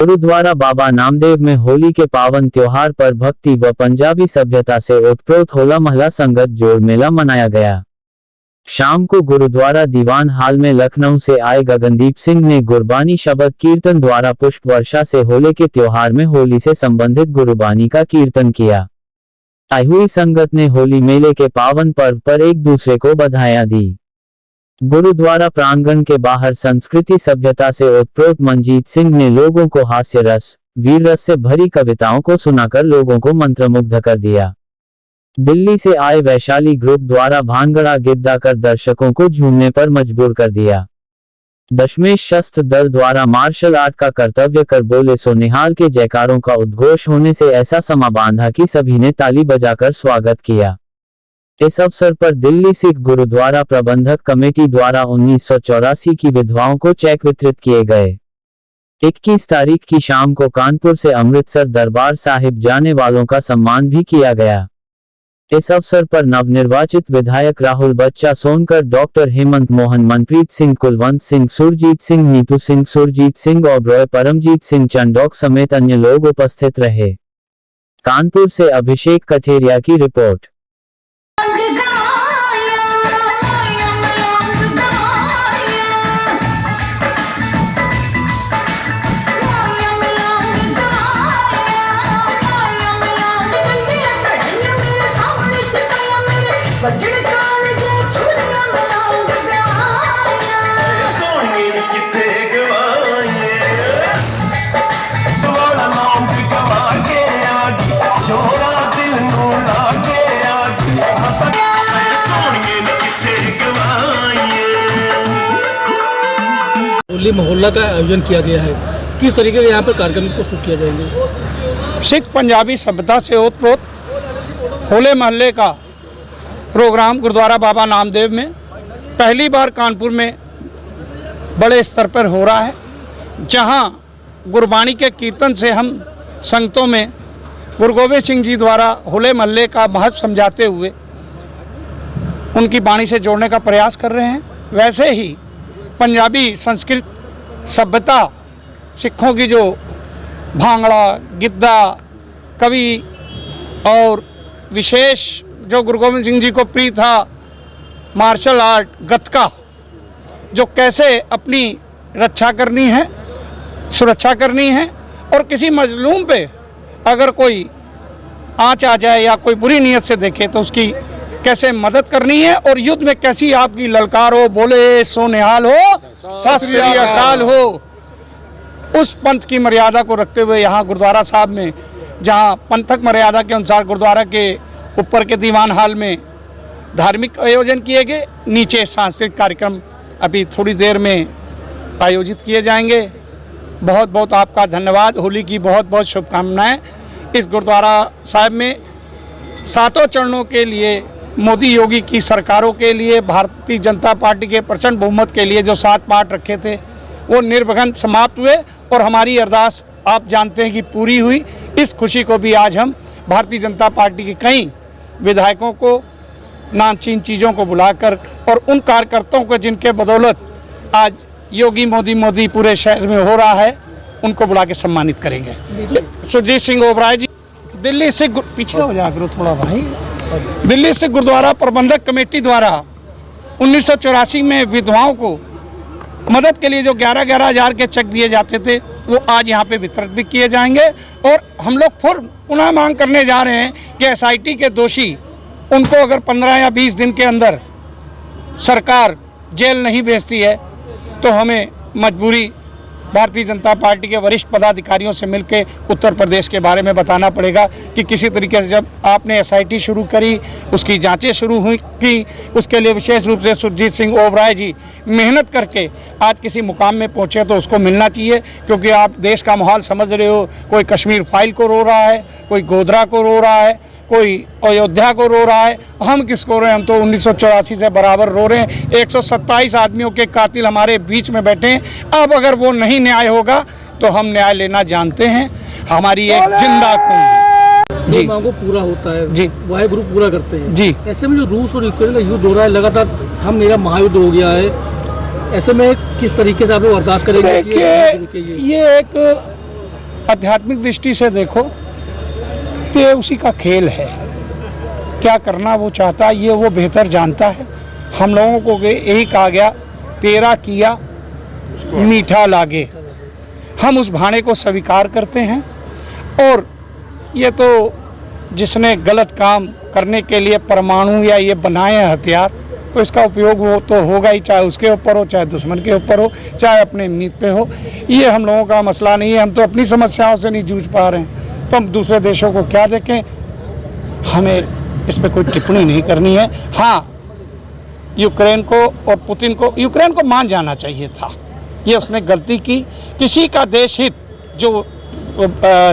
गुरुद्वारा बाबा नामदेव में होली के पावन त्योहार पर भक्ति व पंजाबी सभ्यता से ओतप्रोत होला महला संगत जोड़ मेला मनाया गया। शाम को गुरुद्वारा दीवान हाल में लखनऊ से आए गगनदीप सिंह ने गुरबानी शब्द कीर्तन द्वारा पुष्प वर्षा से होली के त्योहार में होली से संबंधित गुरबानी का कीर्तन किया। आई हुई संगत ने होली मेले के पावन पर्व पर एक दूसरे को बधाइयां दी। गुरुद्वारा प्रांगण के बाहर संस्कृति सभ्यता से ओतप्रोत मनजीत सिंह ने लोगों को हास्य रस वीर रस से भरी कविताओं को सुनाकर लोगों को मंत्रमुग्ध कर दिया। दिल्ली से आए वैशाली ग्रुप द्वारा भांगड़ा गिद्दा कर दर्शकों को झूमने पर मजबूर कर दिया। दशमेश शस्त्र दल द्वारा मार्शल आर्ट का कर्तव्य कर बोले सो निहाल के जयकारों का उद्घोष होने से ऐसा समा बांधा कि सभी ने ताली बजाकर स्वागत किया। इस अवसर पर दिल्ली सिख गुरुद्वारा प्रबंधक कमेटी द्वारा 1984 की विधवाओं को चेक वितरित किए गए। 21 तारीख की शाम को कानपुर से अमृतसर दरबार साहिब जाने वालों का सम्मान भी किया गया। इस अवसर पर नवनिर्वाचित विधायक राहुल बच्चा सोनकर, डॉक्टर हेमंत मोहन, मनप्रीत सिंह, कुलवंत सिंह, सुरजीत सिंह, नीतू सिंह, सुरजीत सिंह ओबरॉय, परमजीत सिंह चंडोक समेत अन्य लोग उपस्थित रहे। कानपुर से अभिषेक कठेरिया की रिपोर्ट। होली मोहल्ला का आयोजन किया गया है, किस तरीके से यहाँ पर कार्यक्रम प्रस्तुत किया जाएंगे? सिख पंजाबी सभ्यता से ओतप्रोत होले महल्ले का प्रोग्राम गुरुद्वारा बाबा नामदेव में पहली बार कानपुर में बड़े स्तर पर हो रहा है, जहां गुरबानी के कीर्तन से हम संगतों में गुरु गोविंद सिंह जी द्वारा होले महल्ले का महत्व समझाते हुए उनकी वाणी से जोड़ने का प्रयास कर रहे हैं। वैसे ही पंजाबी संस्कृत सभ्यता सिखों की जो भांगड़ा गिद्दा कवि और विशेष जो गुरु गोविंद सिंह जी को प्रिय था मार्शल आर्ट गतका, जो कैसे अपनी रक्षा करनी है, सुरक्षा करनी है और किसी मजलूम पे अगर कोई आँच आ जाए या कोई बुरी नीयत से देखे तो उसकी कैसे मदद करनी है और युद्ध में कैसी आपकी ललकार हो, बोले सो निहाल हो, सत श्री अकाल हो, उस पंथ की मर्यादा को रखते हुए यहाँ गुरुद्वारा साहब में, जहाँ पंथक मर्यादा के अनुसार गुरुद्वारा के ऊपर के दीवान हाल में धार्मिक आयोजन किए गए, नीचे सांस्कृतिक कार्यक्रम अभी थोड़ी देर में आयोजित किए जाएंगे। बहुत बहुत आपका धन्यवाद। होली की बहुत बहुत शुभकामनाएं। इस गुरुद्वारा साहब में सातों चरणों के लिए मोदी योगी की सरकारों के लिए भारतीय जनता पार्टी के प्रचंड बहुमत के लिए जो 7 पाठ रखे थे वो निर्विघ्न समाप्त हुए और हमारी अरदास आप जानते हैं कि पूरी हुई। इस खुशी को भी आज हम भारतीय जनता पार्टी के कई विधायकों को नामचीन चीज़ों को बुलाकर और उन कार्यकर्ताओं को जिनके बदौलत आज योगी मोदी पूरे शहर में हो रहा है, उनको बुला के सम्मानित करेंगे। सुरजीत सिंह ओबराय जी, दिल्ली से पीछे हो जा करो थोड़ा भाई। दिल्ली से गुरुद्वारा प्रबंधक कमेटी द्वारा 1984 में विधवाओं को मदद के लिए जो 11-11 हज़ार के चेक दिए जाते थे वो आज यहाँ पे वितरित भी किए जाएंगे। और हम लोग फिर पुनः मांग करने जा रहे हैं कि एसआईटी के दोषी उनको अगर 15 या 20 दिन के अंदर सरकार जेल नहीं भेजती है तो हमें मजबूरी भारतीय जनता पार्टी के वरिष्ठ पदाधिकारियों से मिलकर उत्तर प्रदेश के बारे में बताना पड़ेगा कि किसी तरीके से जब आपने एसआईटी शुरू करी, उसकी जांचें शुरू हुई कि उसके लिए विशेष रूप से सुरजीत सिंह ओबराय जी मेहनत करके आज किसी मुकाम में पहुंचे तो उसको मिलना चाहिए। क्योंकि आप देश का माहौल समझ रहे हो, कोई कश्मीर फाइल को रो रहा है, कोई गोधरा को रो रहा है, कोई अयोध्या को रो रहा है, हम किसको रो रहे हैं? हम तो 1984 से बराबर रो रहे हैं। 127 आदमियों के कातिल हमारे बीच में बैठे हैं। अब अगर वो नहीं न्याय होगा तो हम न्याय लेना जानते हैं, हमारी एक जिंदा खून जी मांगो पूरा होता है जी, वाहिगुरु पूरा करते हैं जी। ऐसे में जो रूस और यूक्रेन का युद्ध हो रहा है लगातार, हम मेरा महायुद्ध हो गया है, ऐसे में किस तरीके से आप लोग अरदास करेंगे? देखिए ये एक आध्यात्मिक दृष्टि से देखो तो ये उसी का खेल है। क्या करना वो चाहता है ये वो बेहतर जानता है। हम लोगों को यही कहा गया, तेरा किया मीठा लागे। हम उस भाणे को स्वीकार करते हैं। और ये तो जिसने गलत काम करने के लिए परमाणु या ये बनाए हैं हथियार, तो इसका उपयोग वो तो होगा ही, चाहे उसके ऊपर हो, चाहे दुश्मन के ऊपर हो, चाहे अपने मीत पे हो। ये हम लोगों का मसला नहीं है। हम तो अपनी समस्याओं से नहीं जूझ पा रहे हैं, तो हम दूसरे देशों को क्या देखें। हमें इस पर कोई टिप्पणी नहीं करनी है। हाँ, यूक्रेन को और पुतिन को, यूक्रेन को मान जाना चाहिए था। ये उसने गलती की। किसी का देश हित जो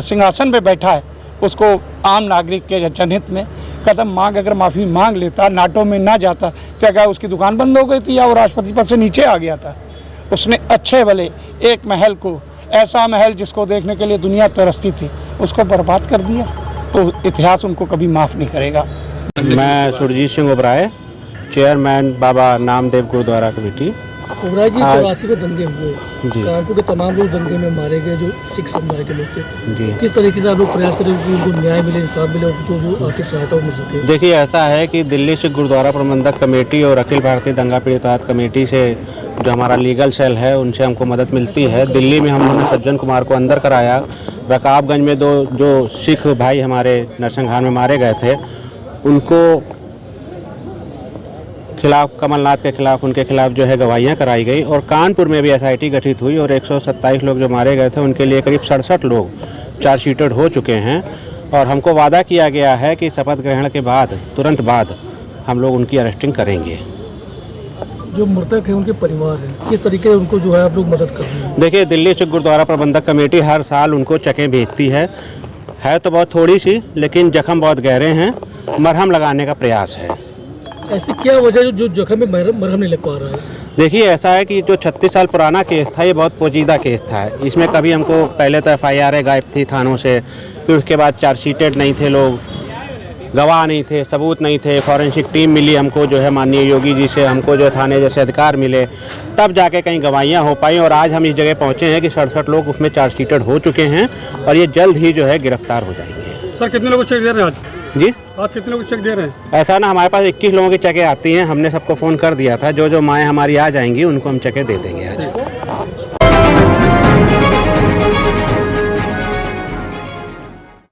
सिंहासन पे बैठा है उसको आम नागरिक के जनहित में कदम अगर माफ़ी मांग लेता, नाटो में ना जाता, तो क्या उसकी दुकान बंद हो गई थी या वो राष्ट्रपति पद से नीचे आ गया था। उसने अच्छे भले एक महल को, ऐसा महल जिसको देखने के लिए दुनिया तरसती थी, उसको बर्बाद कर दिया। तो इतिहास उनको कभी माफ़ नहीं करेगा। मैं सुरजीत सिंह ओबराय, चेयरमैन बाबा नामदेव गुरुद्वारा कमेटी। ओबराय जी, 84 में दंगे हुए, जी। कानपुर के तमाम लोग दंगे में मारे गए, जो सिख समुदाय के लोग थे। जी। किस तरीके से आप लोग प्रयास करें कि उनको न्याय मिले, इंसाफ मिले, जो आर्थिक सहायता मिल सके? देखिए, ऐसा है कि दिल्ली सिख गुरुद्वारा प्रबंधक कमेटी और अखिल भारतीय दंगा पीड़ित कमेटी से जो हमारा लीगल सेल है उनसे हमको मदद मिलती है। दिल्ली में हम लोगों ने सज्जन कुमार को अंदर कराया। रकाबगंज में जो सिख भाई हमारे नरसंहार में मारे गए थे, उनको खिलाफ, कमलनाथ के खिलाफ, उनके खिलाफ जो है गवाहियाँ कराई गई। और कानपुर में भी SIT गठित हुई और 127 लोग जो मारे गए थे उनके लिए करीब 67 लोग चार्जशीटेड हो चुके हैं। और हमको वादा किया गया है कि शपथ ग्रहण के बाद, तुरंत बाद हम लोग उनकी अरेस्टिंग करेंगे। जो मृतक है उनके परिवार है, किस तरीके से उनको जो है आप लोग मदद कर रहे हैं? देखिए, दिल्ली सिख गुरुद्वारा प्रबंधक कमेटी हर साल उनको चेकें भेजती है तो बहुत थोड़ी सी, लेकिन जख्म बहुत गहरे हैं। मरहम लगाने का प्रयास है। ऐसी क्या वजह जो जख्म में मरहम नहीं लग पा रहा है? देखिए, ऐसा है कि जो 36 साल पुराना केस था, ये बहुत पोजीदा केस था। इसमें कभी हमको पहले तो FIR गायब थी थानों से, फिर उसके बाद चार्जशीटेड नहीं थे लोग, गवाह नहीं थे, सबूत नहीं थे। फॉरेंसिक टीम मिली हमको, जो है माननीय योगी जी से हमको जो थाने जैसे अधिकार मिले, तब जाके कहीं गवाहियाँ हो पाई। और आज हम इस जगह पहुँचे हैं कि 67 लोग उसमें चार्जशीटेड हो चुके हैं और ये जल्द ही जो है गिरफ्तार हो जाएंगे। सर, कितने लोग चेक दे रहे हैं आज? जी, आज कितने लोग चेक दे रहे हैं? ऐसा ना, हमारे पास 21 लोगों की चेकें आती हैं। हमने सबको फ़ोन कर दिया था। जो माएँ हमारी आ जाएंगी उनको हम चेकें दे देंगे आज।